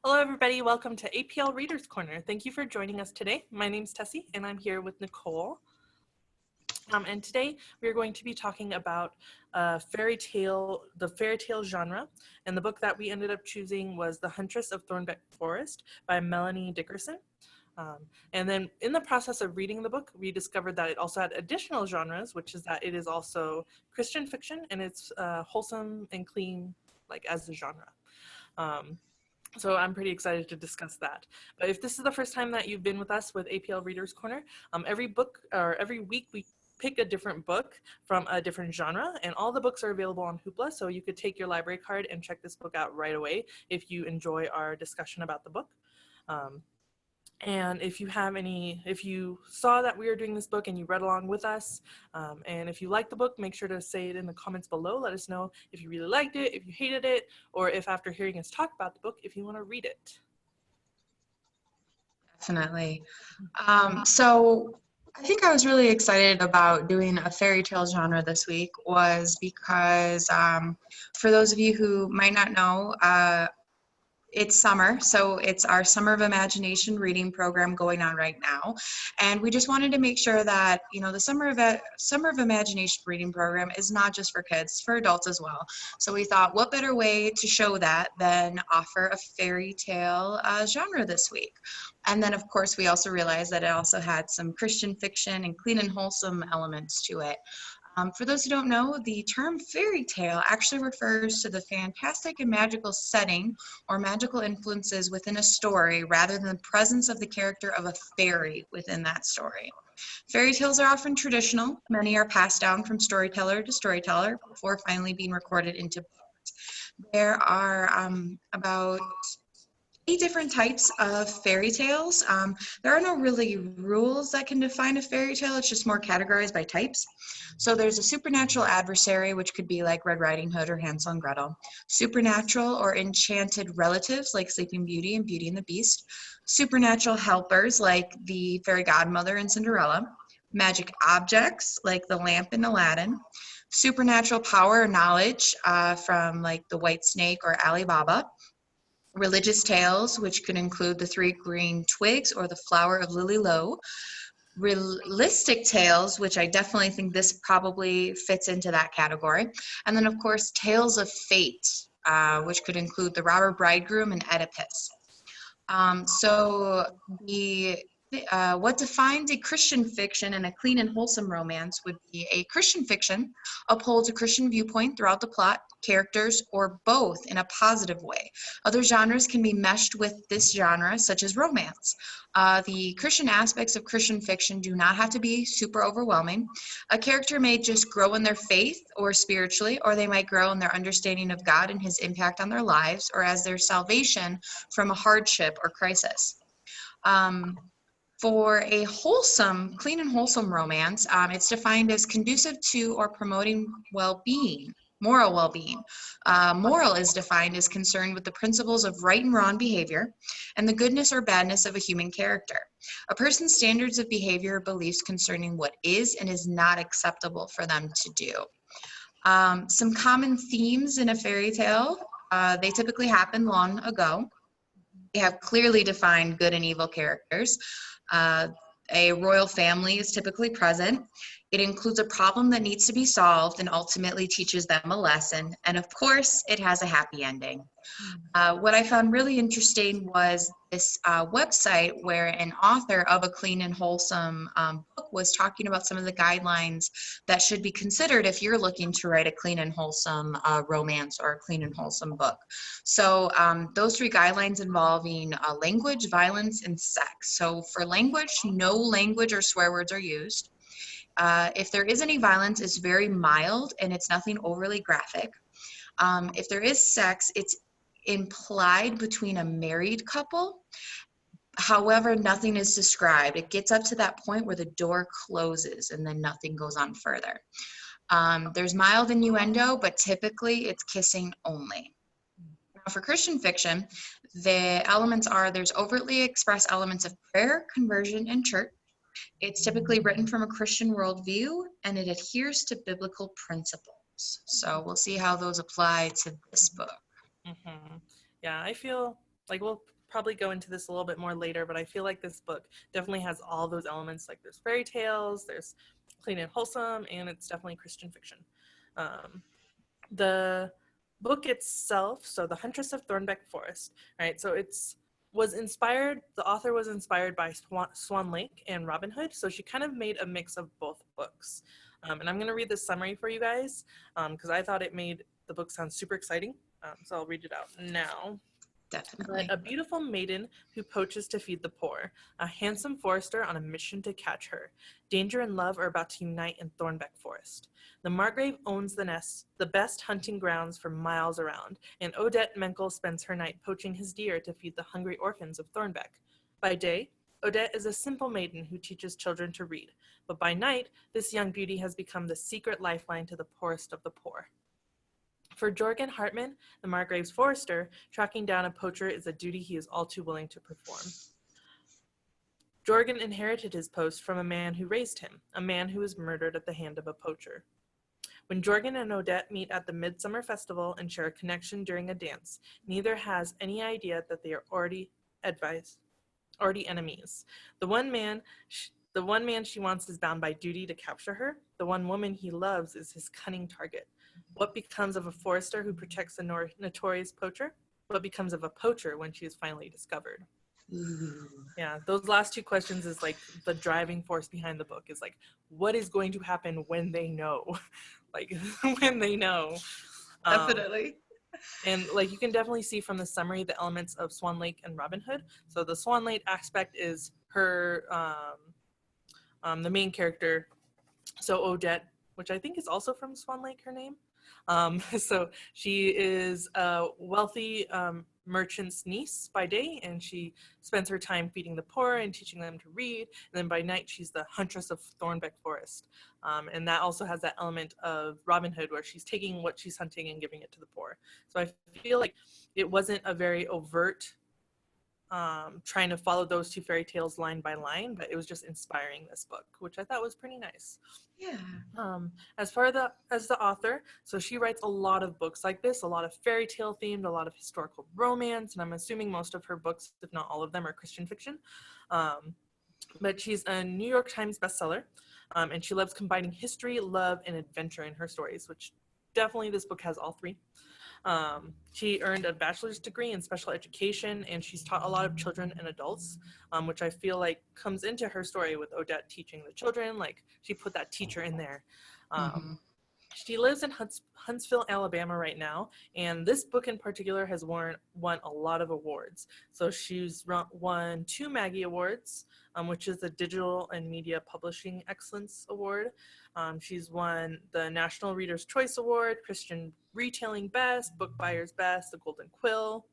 Hello, everybody. Welcome to APL Readers Corner. Thank you for joining us today. My name's Tessie, and I'm here with Nicole. And today we're going to be talking about the fairy tale genre. And the book that we ended up choosing was The Huntress of Thornbeck Forest by Melanie Dickerson. And then in the process of reading the book, we discovered that it also had additional genres, which is that it is also Christian fiction, and it's wholesome and clean, like as a genre. So I'm pretty excited to discuss that. But if this is the first time that you've been with us with APL Readers Corner, every week we pick a different book from a different genre, and all the books are available on Hoopla, so you could take your library card and check this book out right away if you enjoy our discussion about the book. And if you saw that we were doing this book and you read along with us, and if you like the book, make sure to say it in the comments below. Let us know if you really liked it, if you hated it, or if after hearing us talk about the book, if you want to read it. Definitely. So I think I was really excited about doing a fairy tale genre this week was because for those of you who might not know, it's summer, so it's our Summer of Imagination reading program going on right now, and we just wanted to make sure that the Summer of Imagination reading program is not just for kids, it's for adults as well. So we thought, what better way to show that than offer a fairy tale genre this week? And then, of course, we also realized that it also had some Christian fiction and clean and wholesome elements to it. For those who don't know, the term fairy tale actually refers to the fantastic and magical setting or magical influences within a story rather than the presence of the character of a fairy within that story. Fairy tales are often traditional. Many are passed down from storyteller to storyteller before finally being recorded into books. There are about 8 different types of fairy tales. There are no really rules that can define a fairy tale. It's just more categorized by types. So there's a supernatural adversary, which could be like Red Riding Hood or Hansel and Gretel. Supernatural or enchanted relatives like Sleeping Beauty and Beauty and the Beast. Supernatural helpers like the fairy godmother in Cinderella. Magic objects like the lamp in Aladdin. Supernatural power or knowledge from like the White Snake or Alibaba. Religious tales, which could include the 3 green twigs or the flower of Lily Lowe. Realistic tales, which I definitely think this probably fits into that category. And then, of course, tales of fate, which could include the robber bridegroom and Oedipus. What defines a Christian fiction and a clean and wholesome romance would be a Christian fiction upholds a Christian viewpoint throughout the plot, characters, or both in a positive way. Other genres can be meshed with this genre, such as romance. The Christian aspects of Christian fiction do not have to be super overwhelming. A character may just grow in their faith or spiritually, or they might grow in their understanding of God and his impact on their lives, or as their salvation from a hardship or crisis. For a wholesome, clean and wholesome romance, it's defined as conducive to or promoting well-being, moral well-being. Moral is defined as concerned with the principles of right and wrong behavior and the goodness or badness of a human character. A person's standards of behavior or beliefs concerning what is and is not acceptable for them to do. Some common themes in a fairy tale, they typically happen long ago. They have clearly defined good and evil characters. A royal family is typically present. It includes a problem that needs to be solved and ultimately teaches them a lesson. And of course, it has a happy ending. What I found really interesting was this website where an author of a clean and wholesome book was talking about some of the guidelines that should be considered if you're looking to write a clean and wholesome romance or a clean and wholesome book. So those 3 guidelines involving language, violence, and sex. So for language, no language or swear words are used. If there is any violence, it's very mild and it's nothing overly graphic. If there is sex, it's implied between a married couple. However, nothing is described. It gets up to that point where the door closes and then nothing goes on further. There's mild innuendo, but typically it's kissing only. Now, for Christian fiction, the elements are there's overtly expressed elements of prayer, conversion, and church. It's typically written from a Christian worldview, and it adheres to biblical principles. So we'll see how those apply to this book. Mm-hmm. Yeah, I feel like we'll probably go into this a little bit more later, but I feel like this book definitely has all those elements. Like there's fairy tales, there's clean and wholesome, and it's definitely Christian fiction. The book itself, so The Huntress of Thornbeck Forest, right? So the author was inspired by Swan Lake and Robin Hood, so she kind of made a mix of both books. And I'm going to read the summary for you guys because I thought it made the book sound super exciting. So I'll read it out now. Definitely. But a beautiful maiden who poaches to feed the poor, a handsome forester on a mission to catch her. Danger and love are about to unite in Thornbeck Forest. The Margrave owns the nest, the best hunting grounds for miles around, and Odette Menkel spends her night poaching his deer to feed the hungry orphans of Thornbeck. By day, Odette is a simple maiden who teaches children to read, but by night, this young beauty has become the secret lifeline to the poorest of the poor. For Jorgen Hartman, the Margrave's forester, tracking down a poacher is a duty he is all too willing to perform. Jorgen inherited his post from a man who raised him, a man who was murdered at the hand of a poacher. When Jorgen and Odette meet at the Midsummer Festival and share a connection during a dance, neither has any idea that they are already enemies. The one man she wants is bound by duty to capture her. The one woman he loves is his cunning target. What becomes of a forester who protects a notorious poacher? What becomes of a poacher when she is finally discovered? Ooh. Yeah, those last two questions is like the driving force behind the book is like, what is going to happen when they know? Like, when they know. Definitely. And like you can definitely see from the summary the elements of Swan Lake and Robin Hood. So the Swan Lake aspect is her, the main character, so Odette, which I think is also from Swan Lake, her name. So she is a wealthy merchant's niece by day, and she spends her time feeding the poor and teaching them to read. And then by night, she's the Huntress of Thornbeck Forest. And that also has that element of Robin Hood, where she's taking what she's hunting and giving it to the poor. So I feel like it wasn't a very overt trying to follow those two fairy tales line by line, but it was just inspiring this book, which I thought was pretty nice. Yeah. As far as the author, so she writes a lot of books like this, a lot of fairy tale themed, a lot of historical romance, and I'm assuming most of her books, if not all of them, are Christian fiction. But she's a New York Times bestseller, and she loves combining history, love, and adventure in her stories, which definitely this book has all three. She earned a bachelor's degree in special education, and she's taught a lot of children and adults, which I feel like comes into her story with Odette teaching the children. Like she put that teacher in there. She lives in Huntsville, Alabama right now, and this book in particular has won a lot of awards. So she's won 2 Maggie Awards, which is the Digital and Media Publishing Excellence Award. She's won the National Reader's Choice Award, Christian Retailing Best, Book Buyer's Best, the Golden Quill,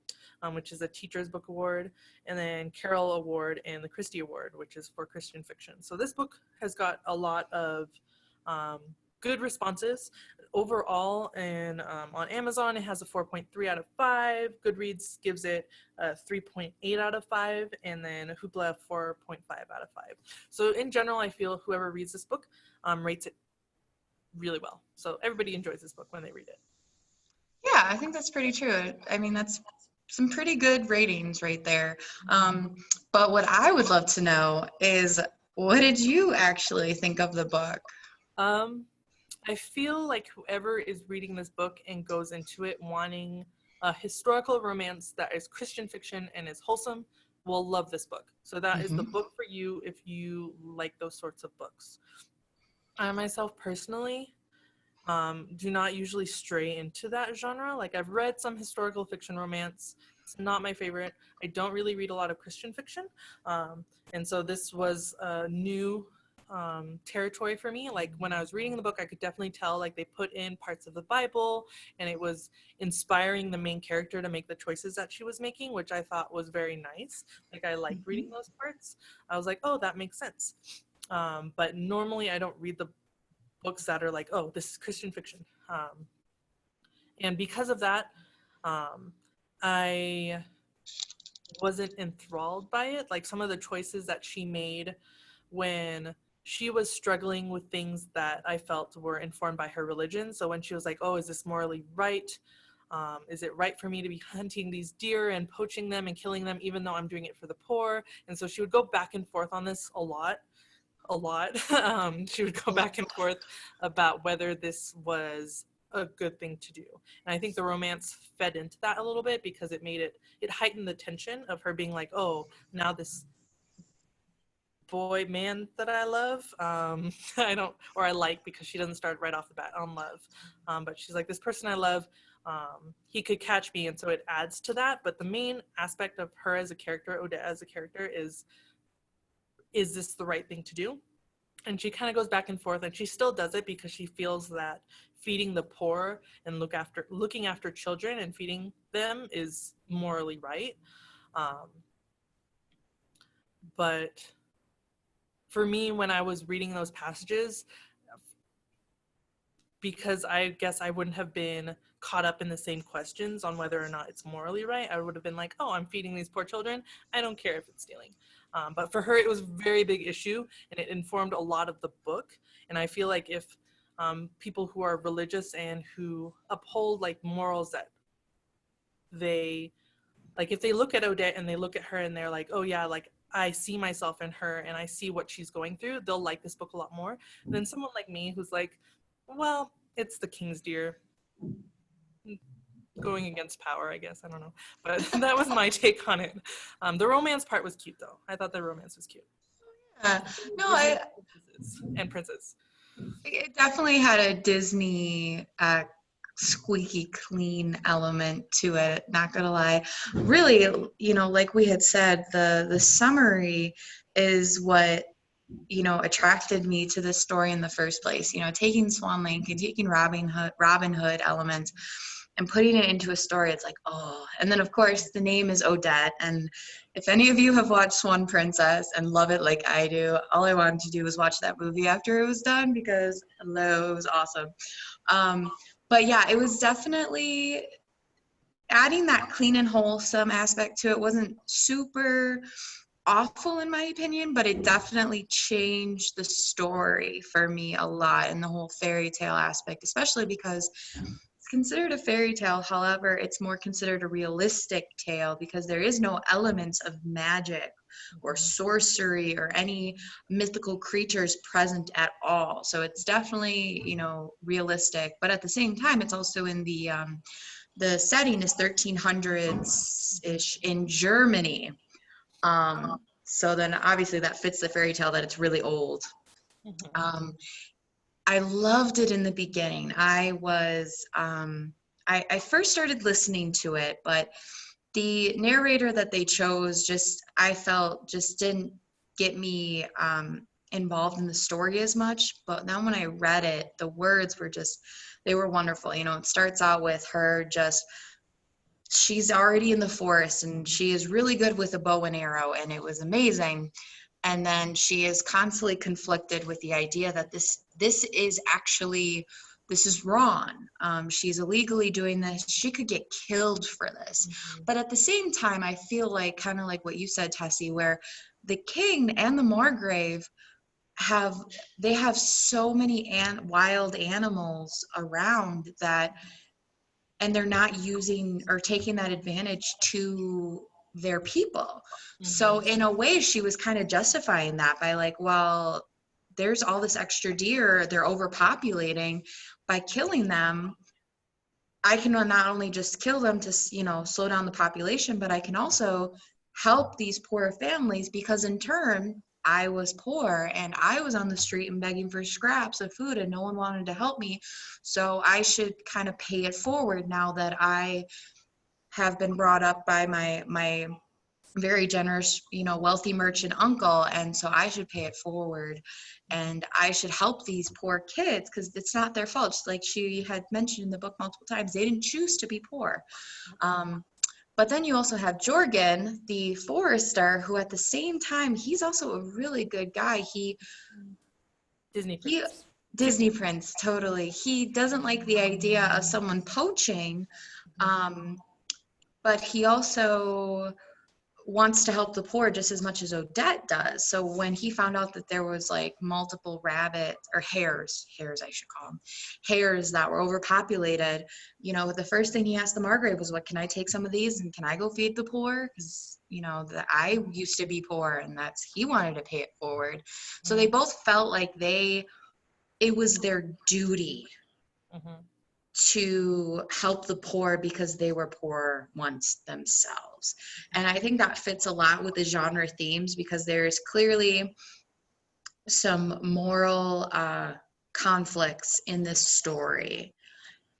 which is a Teacher's Book Award, and then Carol Award and the Christie Award, which is for Christian fiction. So this book has got a lot of good responses overall, and on Amazon it has a 4.3 out of 5. Goodreads gives it a 3.8 out of 5, and then Hoopla 4.5 out of 5. So in general, I feel whoever reads this book rates it really well. So everybody enjoys this book when they read it. Yeah, I think that's pretty true. I mean, that's some pretty good ratings right there. But what I would love to know is, what did you actually think of the book? I feel like whoever is reading this book and goes into it wanting a historical romance that is Christian fiction and is wholesome will love this book. So that is the book for you if you like those sorts of books. I myself personally do not usually stray into that genre. Like I've read some historical fiction romance. It's not my favorite. I don't really read a lot of Christian fiction. And so this was a new territory for me. Like when I was reading the book, I could definitely tell like they put in parts of the Bible, and it was inspiring the main character to make the choices that she was making, which I thought was very nice. Like I like reading those parts. I was like, oh, that makes sense. But normally I don't read the books that are like, oh, this is Christian fiction. And because of that, I wasn't enthralled by it. Like some of the choices that she made when she was struggling with things that I felt were informed by her religion. So when she was like, oh, is this morally right? Is it right for me to be hunting these deer and poaching them and killing them, even though I'm doing it for the poor? And so she would go back and forth on this a lot. She would go back and forth about whether this was a good thing to do. And I think the romance fed into that a little bit because it heightened the tension of her being like, oh, now this man that I love, I like, because she doesn't start right off the bat on love. But she's like, this person I love, he could catch me. And so it adds to that. But the main aspect of her as a character, Odette as a character, is this the right thing to do? And she kind of goes back and forth, and she still does it because she feels that feeding the poor and looking after children and feeding them is morally right. But for me, when I was reading those passages, because I guess I wouldn't have been caught up in the same questions on whether or not it's morally right, I would have been like, oh, I'm feeding these poor children, I don't care if it's stealing. But for her, it was a very big issue, and it informed a lot of the book. And I feel like if people who are religious and who uphold like morals that they, like if they look at Odette and they look at her and they're like, oh yeah, like I see myself in her and I see what she's going through, they'll like this book a lot more than someone like me who's like, well, it's the king's deer going against power, I guess. I don't know. But that was my take on it. The romance part was cute, though. I thought the romance was cute. And Princess. It definitely had a Disney squeaky clean element to it, not gonna lie. Really, like we had said, the summary is what attracted me to this story in the first place. Taking Swan Lake and taking Robin Hood elements and putting it into a story, it's like, oh. And then of course the name is Odette, and if any of you have watched Swan Princess and love it like I do, all I wanted to do was watch that movie after it was done because it was awesome. But yeah, it was definitely adding that clean and wholesome aspect to it. Wasn't super awful in my opinion, but it definitely changed the story for me a lot in the whole fairy tale aspect, especially because it's considered a fairy tale. However, it's more considered a realistic tale because there is no elements of magic or sorcery or any mythical creatures present at all. So it's definitely, realistic, but at the same time, it's also in the setting is 1300s-ish in Germany. So then obviously that fits the fairy tale that it's really old. I loved it in the beginning. I first started listening to it, but the narrator that they chose I felt didn't get me involved in the story as much. But then when I read it, the words were they were wonderful. It starts out with her she's already in the forest and she is really good with a bow and arrow, and it was amazing. And then she is constantly conflicted with the idea that this is wrong. She's illegally doing this. She could get killed for this. But at the same time, I feel like, kind of like what you said, Tessie, where the king and the Margrave have so many wild animals around that, and they're not using or taking that advantage to their people. So in a way, she was kind of justifying that by like, well, there's all this extra deer, they're overpopulating. By killing them, I can not only just kill them to, slow down the population, but I can also help these poor families, because in turn, I was poor and I was on the street and begging for scraps of food and no one wanted to help me. So I should kind of pay it forward now that I have been brought up by my very generous, wealthy merchant uncle. And so I should pay it forward and I should help these poor kids because it's not their fault. Just like she had mentioned in the book multiple times, they didn't choose to be poor. But then you also have Jorgen, the forester, who at the same time, he's also a really good guy. Disney Prince, totally. He doesn't like the idea of someone poaching, but he also wants to help the poor just as much as Odette does. So when he found out that there was like multiple rabbits or hares I should call them, hares that were overpopulated, you know, the first thing he asked the Margrave was, what, can I take some of these and can I go feed the poor? Because, you know, that I used to be poor, and he wanted to pay it forward. So they both felt like it was their duty to help the poor because they were poor once themselves. And I think that fits a lot with the genre themes, because there's clearly some moral conflicts in this story.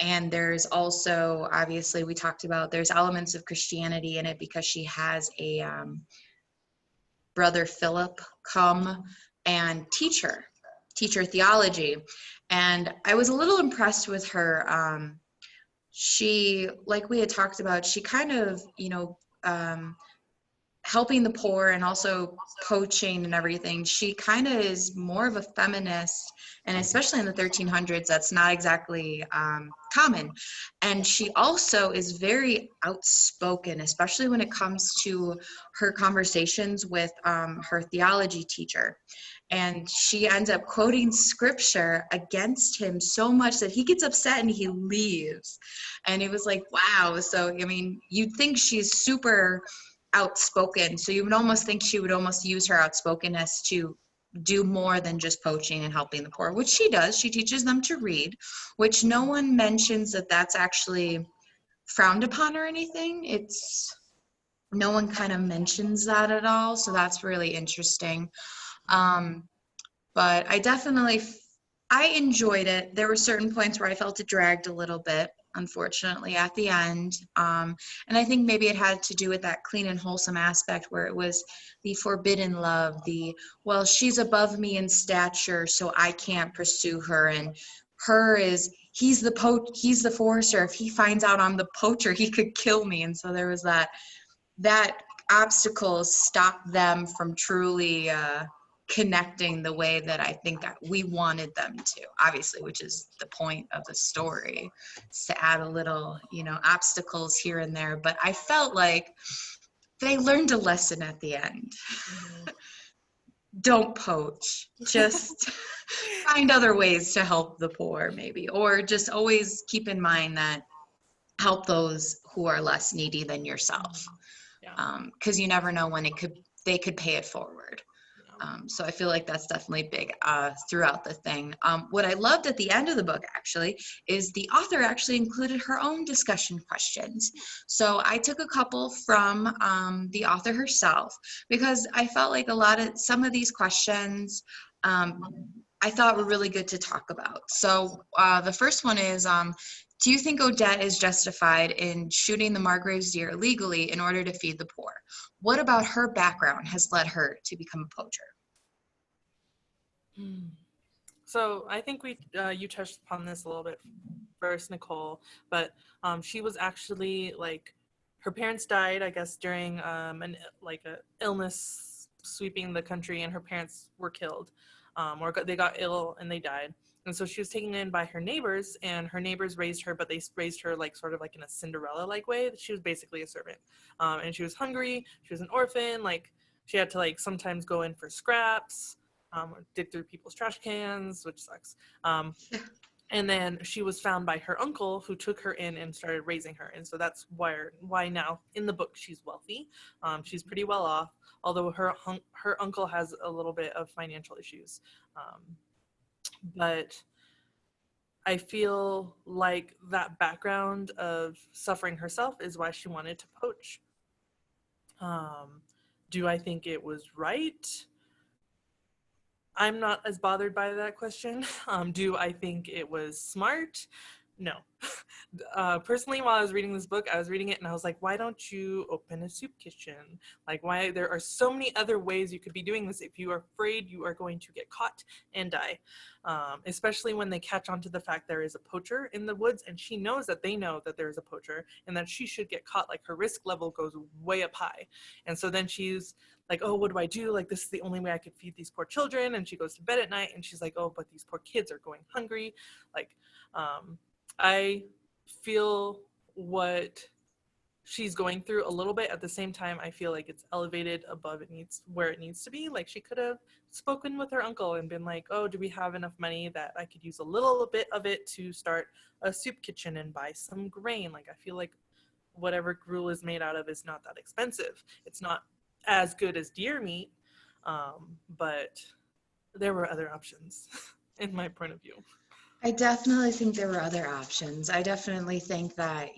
And there's also, obviously, we talked about, there's elements of Christianity in it, because she has a brother Philip come and teach her theology. And I was a little impressed with her. She, like we had talked about, she kind of, you know, helping the poor and also poaching and everything. She kind of is more of a feminist, and especially in the 1300s, that's not exactly common. And she also is very outspoken, especially when it comes to her conversations with her theology teacher. And she ends up quoting scripture against him so much that he gets upset and he leaves. And it was like, wow. So, I mean, you'd think she's super outspoken, so you would almost think she would almost use her outspokenness to do more than just poaching and helping the poor, which she does. She teaches them to read, which no one mentions that that's actually frowned upon or anything. No one kind of mentions that at all, so that's really interesting. But I enjoyed it. There were certain points where I felt it dragged a little bit, unfortunately, at the end. And I think maybe it had to do with that clean and wholesome aspect, where it was the forbidden love, well, she's above me in stature, so I can't pursue her. And he's the forester. If he finds out I'm the poacher, he could kill me. And so there was that obstacle stopped them from truly connecting the way that I think that we wanted them to, obviously, which is the point of the story, is to add a little, you know, obstacles here and there. But I felt like they learned a lesson at the end. Don't poach. Just find other ways to help the poor, maybe, or just always keep in mind that help those who are less needy than yourself. Because you never know when they could pay it forward. So I feel like that's definitely big throughout the thing. What I loved at the end of the book, actually, is the author actually included her own discussion questions. So I took a couple from the author herself, because I felt like some of these questions I thought were really good to talk about. So the first one is, do you think Odette is justified in shooting the Margrave's deer illegally in order to feed the poor? What about her background has led her to become a poacher? So I think you touched upon this a little bit first, Nicole, but she was actually, like, her parents died, I guess, during a illness sweeping the country, and her parents were killed, or they got ill and they died. And so she was taken in by her neighbors, and her neighbors raised her, but they raised her like sort of like in a Cinderella-like way. She was basically a servant, and she was hungry. She was an orphan. Like, she had to, like, sometimes go in for scraps, or dig through people's trash cans, which sucks. And then she was found by her uncle, who took her in and started raising her. And so that's why now in the book she's wealthy. She's pretty well off, although her uncle has a little bit of financial issues. But I feel like that background of suffering herself is why she wanted to poach. Do I think it was right? I'm not as bothered by that question. Do I think it was smart? No. Personally, while I was reading this book, I was reading it and I was like, why don't you open a soup kitchen? Like, why? There are so many other ways you could be doing this if you are afraid you are going to get caught and die. Especially when they catch on to the fact there is a poacher in the woods, and she knows that they know that there is a poacher and that she should get caught. Like, her risk level goes way up high. And so then she's like, oh, what do I do? Like, this is the only way I could feed these poor children. And she goes to bed at night and she's like, oh, but these poor kids are going hungry. Like, I feel what she's going through a little bit. At the same time, I feel like it's elevated above where it needs to be. Like, she could have spoken with her uncle and been like, oh, do we have enough money that I could use a little bit of it to start a soup kitchen and buy some grain? Like, I feel like whatever gruel is made out of is not that expensive. It's not as good as deer meat, but there were other options in my point of view. I definitely think there were other options. I definitely think that,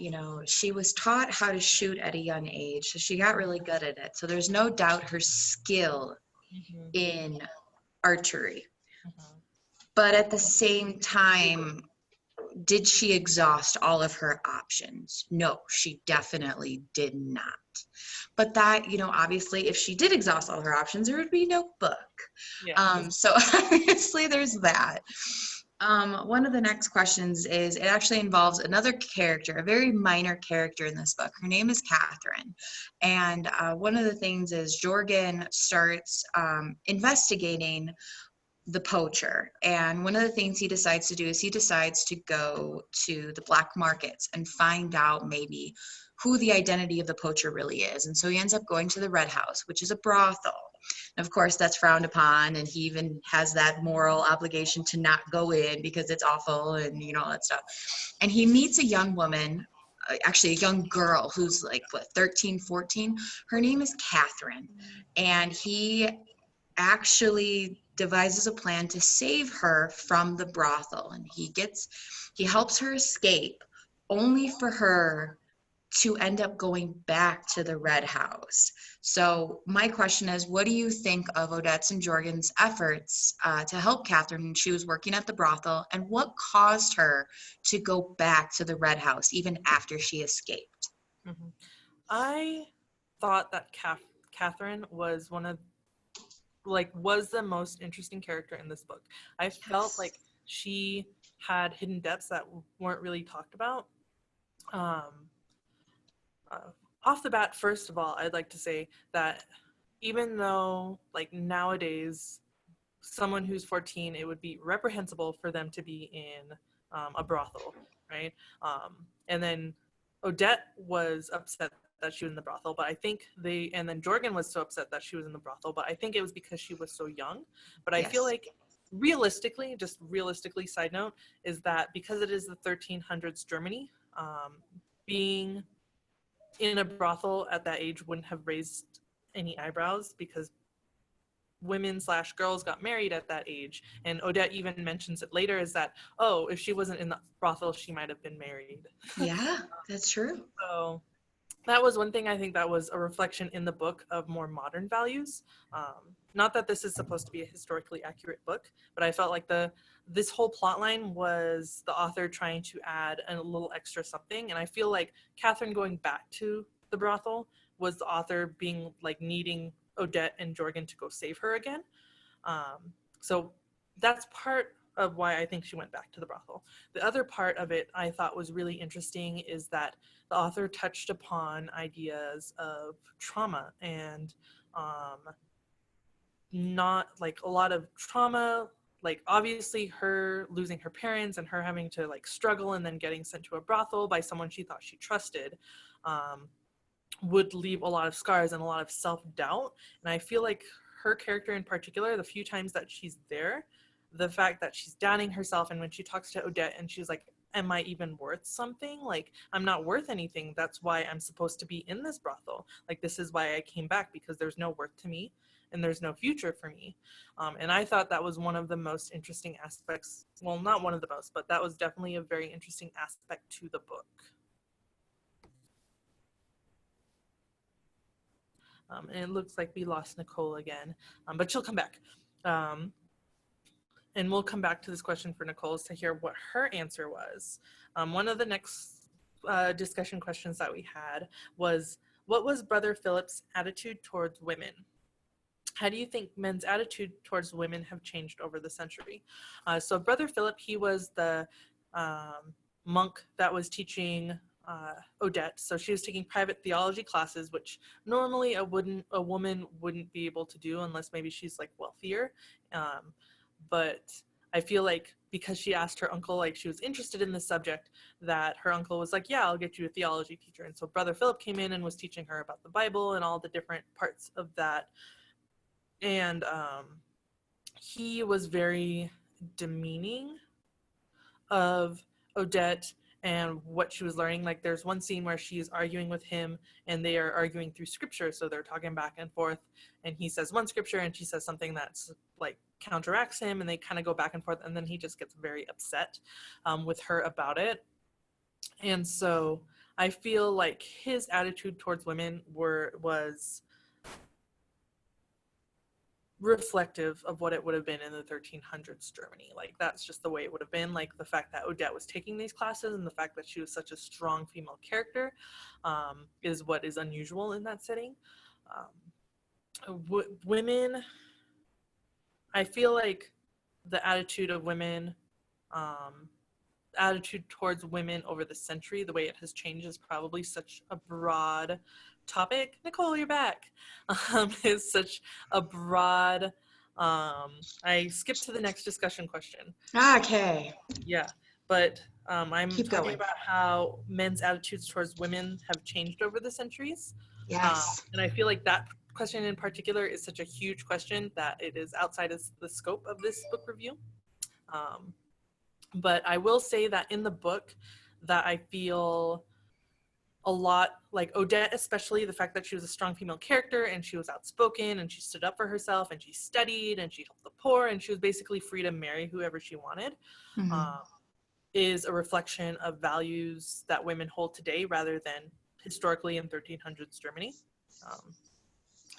she was taught how to shoot at a young age, so she got really good at it. So there's no doubt her skill Mm-hmm. in archery. Mm-hmm. But at the same time, did she exhaust all of her options? No, she definitely did not. But that, obviously, if she did exhaust all her options, there would be no book. Yeah. So obviously there's that. One of the next questions is, it actually involves another character, a very minor character in this book. Her name is Catherine. And one of the things is Jorgen starts investigating the poacher. And one of the things he decides to do is he decides to go to the black markets and find out maybe who the identity of the poacher really is. And so he ends up going to the Red House, which is a brothel. And of course, that's frowned upon, and he even has that moral obligation to not go in because it's awful and all that stuff. And he meets a young woman, actually a young girl who's like, 13, 14. Her name is Catherine. And he actually devises a plan to save her from the brothel, and he helps her escape, only for her to end up going back to the Red House. So my question is, what do you think of Odette's and Jorgen's efforts to help Catherine when she was working at the brothel, and what caused her to go back to the Red House even after she escaped? Mm-hmm. I thought that Catherine was was the most interesting character in this book. I felt like she had hidden depths that weren't really talked about. Off the bat, first of all, I'd like to say that even though, like, nowadays, someone who's 14, it would be reprehensible for them to be in a brothel, right? And then Odette was upset that she was in the brothel, but I think and then Jorgen was so upset that she was in the brothel, but I think it was because she was so young. But I feel like realistically, side note, is that because it is the 1300s Germany, being in a brothel at that age wouldn't have raised any eyebrows, because women/girls got married at that age. And Odette even mentions it later, is that, oh, if she wasn't in the brothel, she might have been married. Yeah, that's true. So that was one thing. I think that was a reflection in the book of more modern values. Not that this is supposed to be a historically accurate book, but I felt like this whole plot line was the author trying to add a little extra something. And I feel like Catherine going back to the brothel was the author being like needing Odette and Jorgen to go save her again. So that's part of why I think she went back to the brothel. The other part of it I thought was really interesting is that the author touched upon ideas of trauma and not like a lot of trauma, like obviously her losing her parents and her having to like struggle and then getting sent to a brothel by someone she thought she trusted, would leave a lot of scars and a lot of self-doubt. And I feel like her character in particular, the few times that she's there, the fact that she's doubting herself, and when she talks to Odette and she's like, am I even worth something? Like, I'm not worth anything. That's why I'm supposed to be in this brothel. Like, this is why I came back, because there's no worth to me and there's no future for me. And I thought that was one of the most interesting aspects. Well, not one of the most, but that was definitely a very interesting aspect to the book. And it looks like we lost Nicole again, but she'll come back. And we'll come back to this question for Nicoles to hear what her answer was. One of the next discussion questions that we had was, what was Brother Philip's attitude towards women? How do you think men's attitude towards women have changed over the century? So Brother Philip, he was the monk that was teaching Odette. So she was taking private theology classes, which normally a woman wouldn't be able to do unless maybe she's like wealthier. But I feel like because she asked her uncle, like she was interested in this subject, that her uncle was like, yeah, I'll get you a theology teacher. And so Brother Philip came in and was teaching her about the Bible and all the different parts of that. And he was very demeaning of Odette and what she was learning. Like there's one scene where she's arguing with him and they are arguing through scripture, so they're talking back and forth, and he says one scripture and she says something that's like counteracts him, and they kind of go back and forth, and then he just gets very upset with her about it. And so I feel like his attitude towards women was reflective of what it would have been in the 1300s Germany. Like that's just the way it would have been. Like the fact that Odette was taking these classes and the fact that she was such a strong female character is what is unusual in that setting. Women, I feel like the attitude of women, attitude towards women over the century, the way it has changed is probably such a broad topic. Nicole, you're back. Is such a broad, I skipped to the next discussion question. Okay. Yeah, but I'm Keep talking going. about how men's attitudes towards women have changed over the centuries. Yes. And I feel like that question in particular is such a huge question that it is outside of the scope of this book review. But I will say that in the book that I feel a lot like Odette, especially the fact that she was a strong female character and she was outspoken and she stood up for herself and she studied and she helped the poor and she was basically free to marry whoever she wanted, is a reflection of values that women hold today rather than historically in 1300s Germany.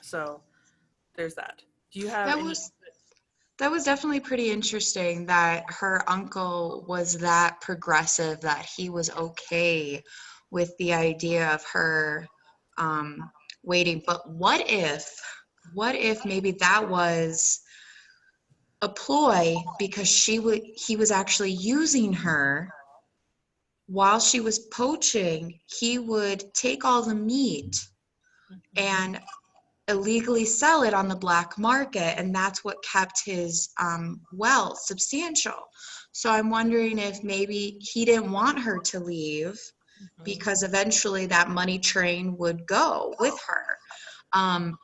So there's that. Do you have That was definitely pretty interesting that her uncle was that progressive, that he was okay with the idea of her waiting. But what if maybe that was a ploy because he was actually using her while she was poaching? He would take all the meat and illegally sell it on the black market, and that's what kept his wealth substantial. So I'm wondering if maybe he didn't want her to leave because eventually that money train would go with her.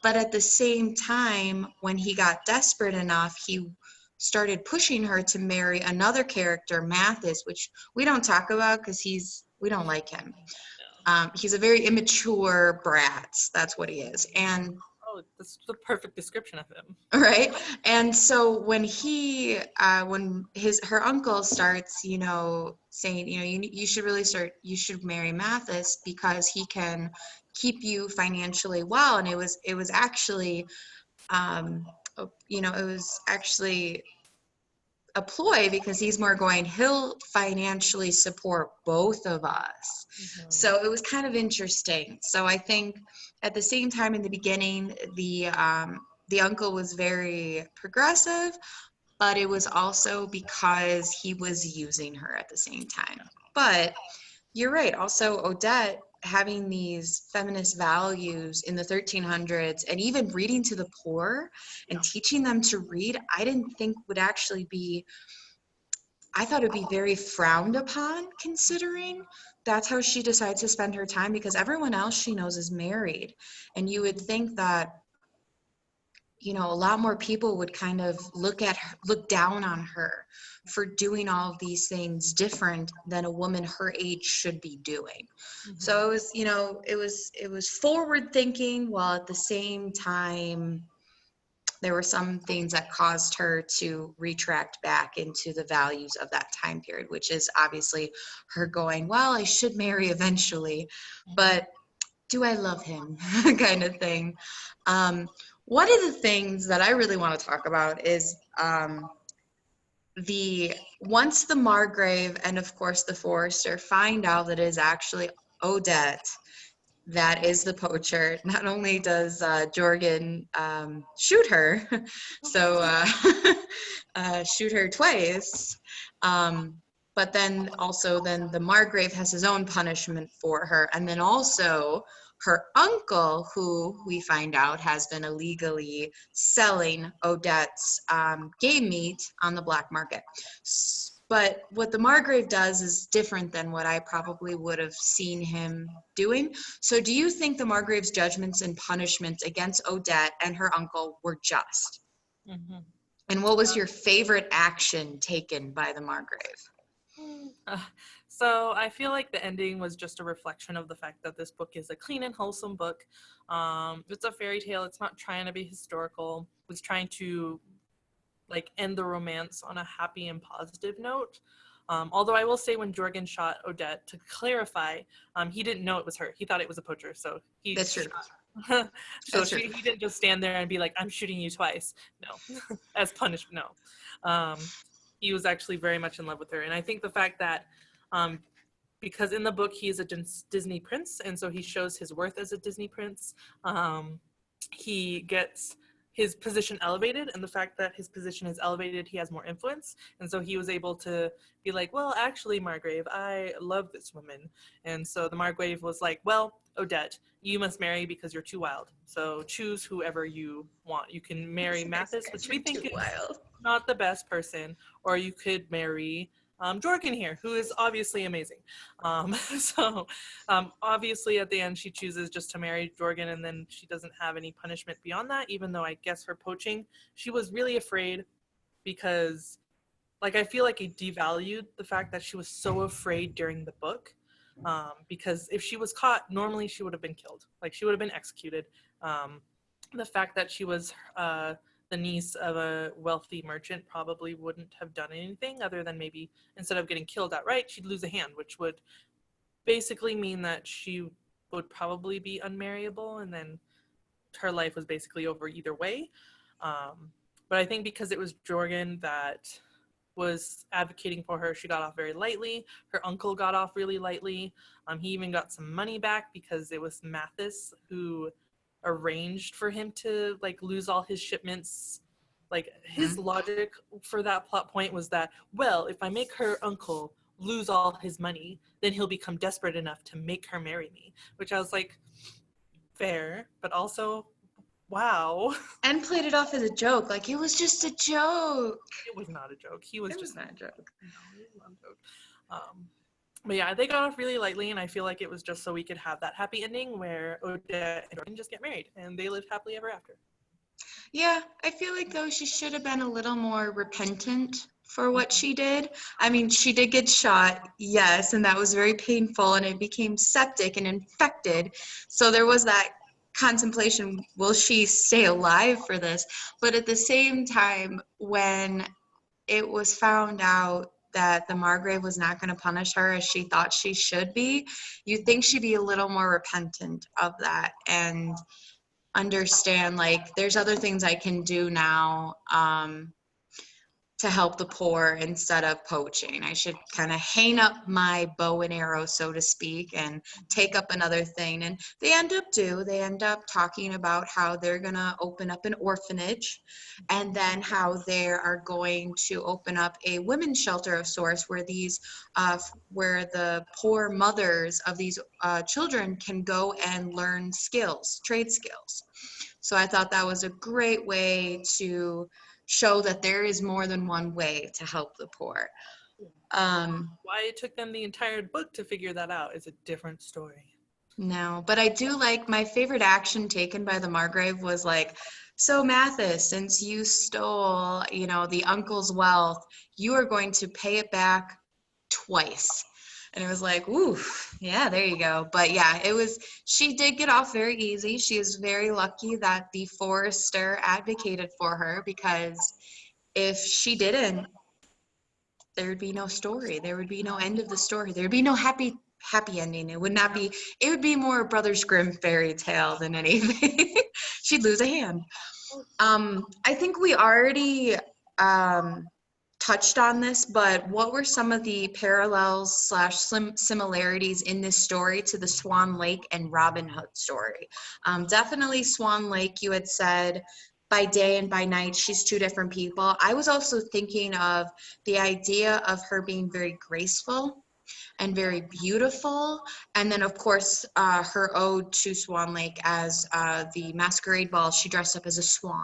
But at the same time, when he got desperate enough, he started pushing her to marry another character, Mathis, which we don't talk about because we don't like him. He's a very immature brat. That's what he is. And that's the perfect description of him. Right. And so when her uncle starts, saying, you should marry Mathis because he can keep you financially well. And it was actually, it was actually a ploy because he's more going, he'll financially support both of us. So it was kind of interesting. So I think at the same time in the beginning, the uncle was very progressive, but it was also because he was using her at the same time. But you're right. Also, Odette having these feminist values in the 1300s and even reading to the poor and teaching them to read, I didn't think would actually be, I thought it'd be very frowned upon, considering that's how she decides to spend her time, because everyone else she knows is married. And you would think that, a lot more people would kind of look down on her for doing all of these things different than a woman her age should be doing. So it was, it was forward thinking, while at the same time there were some things that caused her to retract back into the values of that time period, which is obviously her going, well, I should marry eventually, but do I love him kind of thing. One of the things that I really want to talk about is once the Margrave and of course the Forester find out that it is actually Odette that is the poacher, not only does Jorgen shoot her, shoot her twice, but then the Margrave has his own punishment for her, and then also her uncle, who we find out has been illegally selling Odette's game meat on the black market. But what the Margrave does is different than what I probably would have seen him doing. So do you think the Margrave's judgments and punishments against Odette and her uncle were just? Mhm. And what was your favorite action taken by the Margrave? So I feel like the ending was just a reflection of the fact that this book is a clean and wholesome book. It's a fairy tale. It's not trying to be historical. It's trying to like end the romance on a happy and positive note. Although I will say when Jorgen shot Odette, to clarify, he didn't know it was her. He thought it was a poacher. So he That's true. shot. That's true. He didn't just stand there and be like, I'm shooting you twice. No, as punishment, no. He was actually very much in love with her. And I think the fact that because in the book he is a Disney prince, and so he shows his worth as a Disney prince. He gets his position elevated, and the fact that his position is elevated, he has more influence, and so he was able to be like, well, actually, Margrave, I love this woman. And so the Margrave was like, well, Odette, you must marry because you're too wild, so choose whoever you want. You can marry Mathis, which we think is not the best person, or you could marry Jorgen here, who is obviously amazing. Obviously at the end she chooses just to marry Jorgen, and then she doesn't have any punishment beyond that, even though I guess for poaching, she was really afraid because like I feel like it devalued the fact that she was so afraid during the book. Because if she was caught, normally she would have been killed. Like she would have been executed. The fact that she was the niece of a wealthy merchant probably wouldn't have done anything other than maybe instead of getting killed outright, she'd lose a hand, which would basically mean that she would probably be unmarriable, and then her life was basically over either way. But I think because it was Jorgen that was advocating for her, she got off very lightly. Her uncle got off really lightly. He even got some money back because it was Mathis who arranged for him to like lose all his shipments. Like his logic for that plot point was that, well, if I make her uncle lose all his money, then he'll become desperate enough to make her marry me, which I was like, fair, but also wow. And played it off as a joke, like it was just a joke. It was not a joke. He was It just was not a joke. no, it was not a joke. But yeah, they got off really lightly, and I feel like it was just so we could have that happy ending where Odette and Jorgen just get married, and they lived happily ever after. Yeah, I feel like though she should have been a little more repentant for what she did. I mean, she did get shot, yes, and that was very painful, and it became septic and infected. So there was that contemplation, will she stay alive for this? But at the same time, when it was found out that the Margrave was not going to punish her as she thought she should be, you think she'd be a little more repentant of that and understand like there's other things I can do now to help the poor instead of poaching. I should kind of hang up my bow and arrow, so to speak, and take up another thing. And they end up talking about how they're going to open up an orphanage, and then how they are going to open up a women's shelter of sorts where these where the poor mothers of these children can go and learn skills, trade skills. So I thought that was a great way to show that there is more than one way to help the poor. Why it took them the entire book to figure that out is a different story. No, but I do like my favorite action taken by the Margrave was like, so Mathis, since you stole, the uncle's wealth, you are going to pay it back twice. And it was like, ooh, yeah, there you go. But yeah, she did get off very easy. She is very lucky that the forester advocated for her, because if she didn't, there would be no story. There would be no end of the story. There would be no happy ending. It would be more a Brothers Grimm fairy tale than anything. She'd lose a hand. I think we already touched on this, but what were some of the parallels / similarities in this story to the Swan Lake and Robin Hood story? Definitely Swan Lake, you had said by day and by night, she's two different people. I was also thinking of the idea of her being very graceful and very beautiful. And then, of course, her ode to Swan Lake as the masquerade ball, she dressed up as a swan.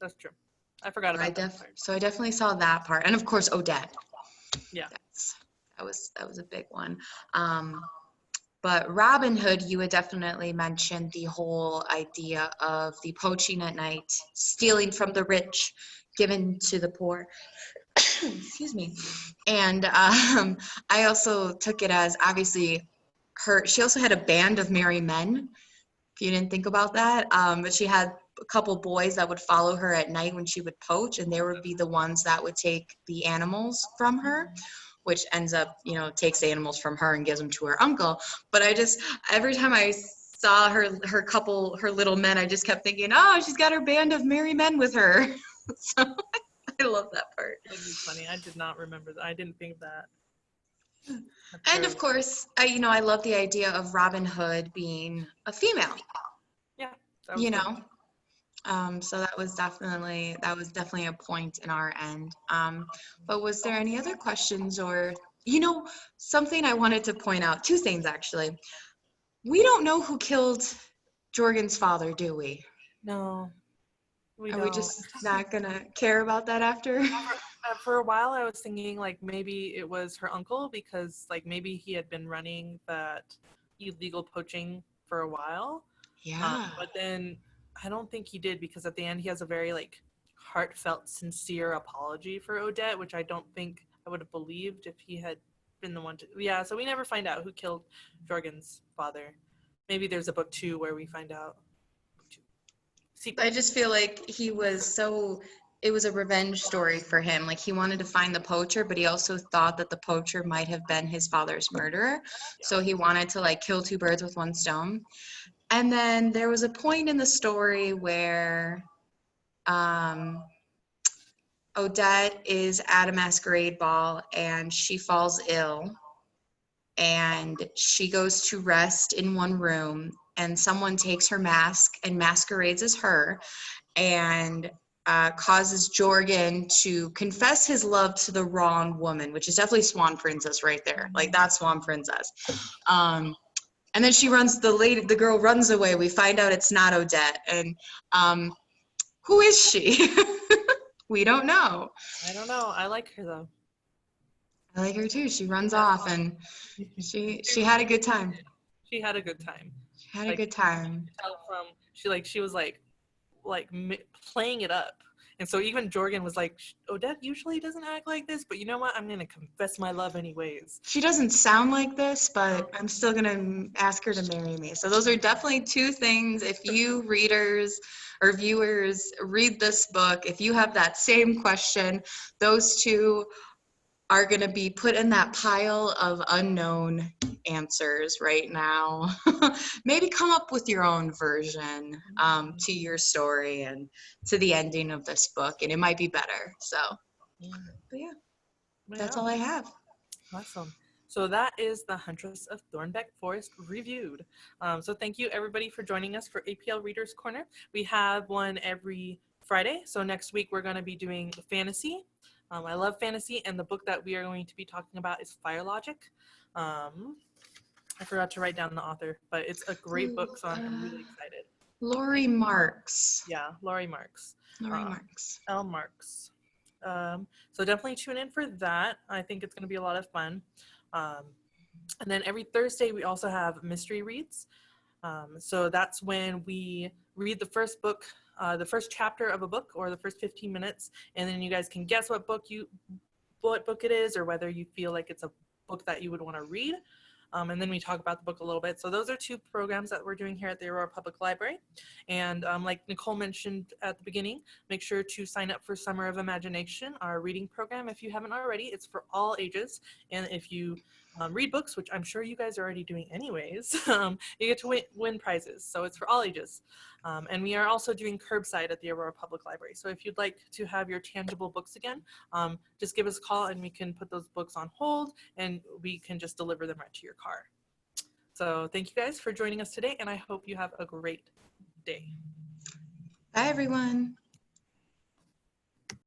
That's true. I forgot about that part. So I definitely saw that part. And, of course, Odette. Yeah. That was a big one. But Robin Hood, you had definitely mentioned the whole idea of the poaching at night, stealing from the rich, given to the poor. Excuse me. And I also took it as obviously she also had a band of merry men, if you didn't think about that. But she had a couple boys that would follow her at night when she would poach, and they would be the ones that would take the animals from her, which ends up, takes the animals from her and gives them to her uncle. But every time I saw her little men, I just kept thinking, oh, she's got her band of merry men with her. So I love that part. That'd be funny. I did not remember that. I didn't think of that. And of course, I love the idea of Robin Hood being a female. Yeah. So that was definitely a point in our end. But was there any other questions or, something I wanted to point out? Two things, actually. We don't know who killed Jorgen's father, do we? No, we don't. Are we just not gonna care about that after? For a while, I was thinking like maybe it was her uncle because like maybe he had been running that illegal poaching for a while. Yeah. But then I don't think he did because at the end he has a very like heartfelt, sincere apology for Odette, which I don't think I would have believed if he had been the one to. Yeah, so we never find out who killed Jorgen's father. Maybe there's a book 2 where we find out. I just feel like it was a revenge story for him. Like he wanted to find the poacher, but he also thought that the poacher might have been his father's murderer. So he wanted to like kill two birds with one stone. And then there was a point in the story where Odette is at a masquerade ball and she falls ill and she goes to rest in one room and someone takes her mask and masquerades as her and causes Jorgen to confess his love to the wrong woman, which is definitely Swan Princess right there. Like that's Swan Princess. And then the girl runs away. We find out it's not Odette. And who is she? We don't know. I don't know. I like her though. I like her too. She runs off and she had a good time. She had a good time. She had a good time. She was playing it up. And so even Jorgen was like, Odette usually doesn't act like this, but you know what? I'm going to confess my love anyways. She doesn't sound like this, but I'm still going to ask her to marry me. So those are definitely two things. If you readers or viewers read this book, if you have that same question, those two are going to be put in that pile of unknown answers right now. Maybe come up with your own version to your story and to the ending of this book, and it might be better. So, but yeah, that's all I have. Awesome. So that is the Huntress of Thornbeck Forest reviewed. So thank you everybody for joining us for APL Readers Corner. We have one every Friday. So next week we're going to be doing fantasy. I love fantasy, and the book that we are going to be talking about is Fire Logic. I forgot to write down the author, but it's a great book, so I'm really excited. Laurie Marks. Yeah, Laurie Marks. Laurie Marks. L. Marks. So definitely tune in for that. I think it's going to be a lot of fun. And then every Thursday, we also have mystery reads. So that's when we read the first book, the first chapter of a book, or the first 15 minutes, and then you guys can guess what book it is, or whether you feel like it's a book that you would want to read. And then we talk about the book a little bit. So those are two programs that we're doing here at the Aurora Public Library. And like Nicole mentioned at the beginning, make sure to sign up for Summer of Imagination, our reading program. If you haven't already, it's for all ages. And if you read books, which I'm sure you guys are already doing anyways, you get to win prizes. So it's for all ages. And we are also doing curbside at the Aurora Public Library. So if you'd like to have your tangible books again, just give us a call and we can put those books on hold and we can just deliver them right to your car. So thank you guys for joining us today, and I hope you have a great day. Bye, everyone.